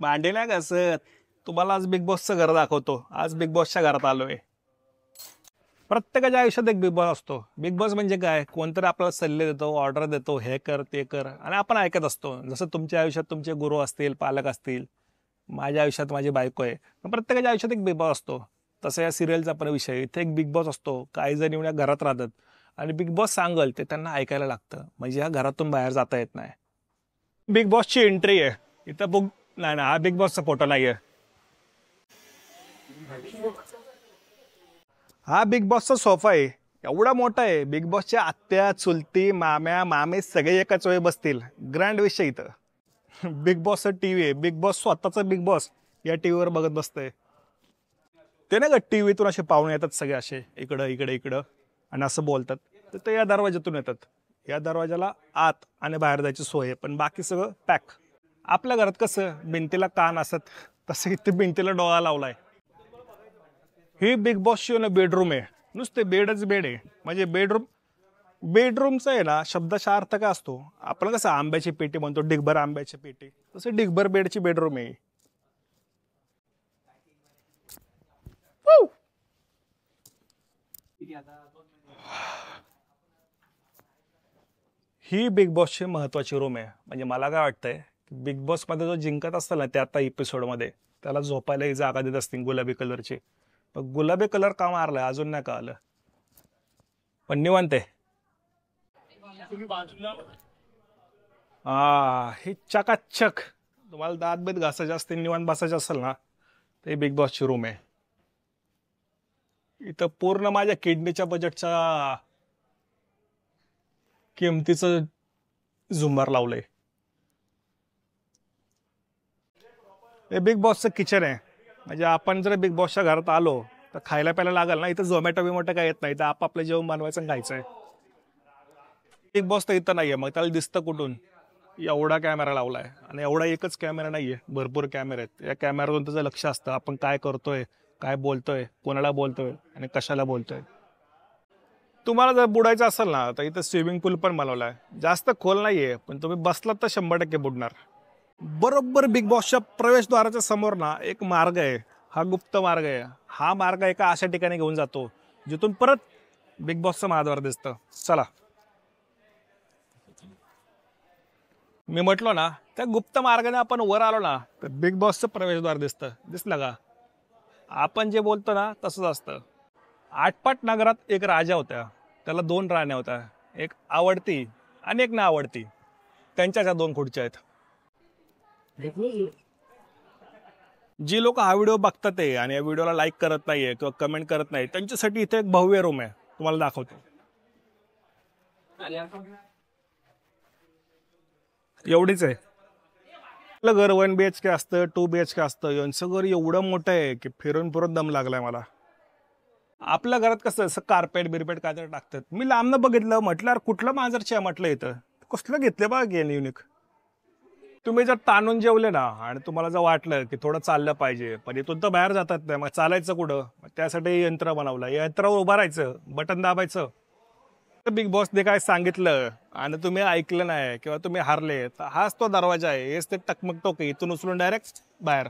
भांडे नाही घासत. तुम्हाला आज बिग बॉसचं घर दाखवतो. आज बिग बॉसच्या घरात आलोय. प्रत्येकाच्या आयुष्यात एक बिग बॉस असतो. बिग बॉस म्हणजे काय, कोणतरी आपल्याला सल्ले देतो, ऑर्डर देतो, हे कर ते कर, आणि आपण ऐकत असतो. जसं तुमच्या आयुष्यात तुमचे गुरु असतील, पालक असतील, माझ्या आयुष्यात माझी बायको आहे. प्रत्येकाच्या आयुष्यात एक बिग बॉस असतो. तसं या सिरियलचा पण विषय, इथे एक बिग बॉस असतो. काही जण येऊन या घरात राहतात आणि बिग बॉस सांगल ते त्यांना ऐकायला लागतं. म्हणजे या घरातून बाहेर जाता येत नाही. बिग बॉसची एंट्री आहे इथं. बुक नाही ना, हा बिग बॉसचा फोटो नाहीये. हा बिग बॉसचा सोफा आहे. एवढा मोठा आहे. बिग बॉसच्या आत्या, चुलती, माम्या, मामे सगळे एकाच वेळी बसतील. ग्रँड विषय इथं. बिग बॉसचा टीव्ही आहे. बिग बॉस स्वतःचा बिग बॉस या टीव्हीवर बघत बसतंय. ते नाही का, टीव्हीतून असे पाहुणे येतात सगळे, असे इकडं इकडे इकडं, आणि असं बोलतात. तर ते या दरवाज्यातून येतात. या दरवाजाला आत आणि बाहेर जायची सोय आहे, पण बाकी सगळं पॅक. आपल्या घरात कसं भिंतीला कान असत, तसं इथे भिंतीला डोळा लावलाय. ही बिग बॉसची ना बेडरूम आहे. नुसते बेडच बेड आहे. म्हणजे बेडरूमचा आहे ना, शब्दाचा अर्थ काय असतो, आपण कसं आंब्याची पेटी म्हणतो, डिगभर आंब्याची पेटी, तसं डिगभर बेडची बेडरूम आहे. Woo! ही बिग बॉसची महत्वाची रूम आहे. म्हणजे मला काय वाटतंय, बिग बॉस मध्ये जो जिंकत असतं ना, त्या आता एपिसोड मध्ये त्याला झोपायला ही जागा देत असतील गुलाबी कलरची. पण गुलाबी कलर का मारलाय अजून नाही कळालं. पण निवांत आहे. ही चकाचक. तुम्हाला दात बेत घासायचे असतील, निवांत बसायचे असेल ना, ते बिग बॉसची रूम आहे. इथं पूर्ण माझ्या किडनीच्या बजेटच्या किमतीचं झुंबार लावलंय. हे बिग बॉसचं किचन आहे. म्हणजे आपण जर बिग बॉसच्या घरात आलो तर खायला प्यायला लागल ना, इथं झोमॅटो बिमॅटो काय येत नाही. तर आपापलं जेवण बनवायचं आणि खायचंय. बिग बॉस तर इथं नाहीये, मग त्याला दिसतं कुठून. एवढा कॅमेरा लावलाय, आणि एवढा एकच कॅमेरा नाहीये, भरपूर कॅमेरे आहेत. या कॅमेऱ्यातून त्याचं लक्ष असतं आपण काय करतोय, काय बोलतोय, कोणाला बोलतोय आणि कशाला बोलतोय. तुम्हाला जर बुडायचं असेल ना, तर इथं स्विमिंग पूल पण बनवलाय. जास्त खोल नाहीये, पण तुम्ही बसलात तर 100% बुडणार. बरोबर बिग बॉसच्या प्रवेशद्वाराच्या समोर ना एक मार्ग आहे. हा गुप्त मार्ग आहे. हा मार्ग एका अशा ठिकाणी घेऊन जातो जिथून परत बिग बॉसचं महाद्वार दिसतं. चला, मी म्हटलो ना, त्या गुप्त मार्गाने आपण वर आलो ना, तर बिग बॉसचं प्रवेशद्वार दिसतं. दिसलं का? आपण जे बोलतो ना तसंच असतं. आटपाट नगरात एक राजा होता. त्याला 2 राण्या होत्या. एक आवडती आणि एक ना आवडती. त्यांच्या 2 खुर्च्या आहेत. जी लोक हा व्हिडिओ बघतात आहे आणि या व्हिडिओला लाईक करत नाहीये किंवा कमेंट करत नाही, त्यांच्यासाठी इथे एक भव्य रूम आहे. तुम्हाला दाखवतो. एवढीच आहे. आपलं घर 1 BHK असतं, 2 BHK असतं. यांचं घर एवढं मोठं आहे की फिरून फिरून दम लागलाय मला. आपल्या घरात कसं असं कार्पेट बिरपेट काय तर टाकतात. मी लांबनं बघितलं, म्हटलं यार कुठलं मांजरची आहे म्हटलं, इथं कसलं घेतलं बघ गेन युनिक. तुम्ही जर ताणून जेवले ना आणि तुम्हाला जर वाटलं की थोडं चाललं पाहिजे, पण इथून तर बाहेर जातात नाही, मग चालायचं कुठं. मग त्यासाठी यंत्र बनवलं. या यंत्रावर उभं राहायचं, बटन दाबायचं. बिग बॉसने काय सांगितलं आणि तुम्ही ऐकलं नाही किंवा तुम्ही हारले, तर हाच तो दरवाजा आहे. हेच ते टकमक टोक, इथून उचलून डायरेक्ट बाहेर.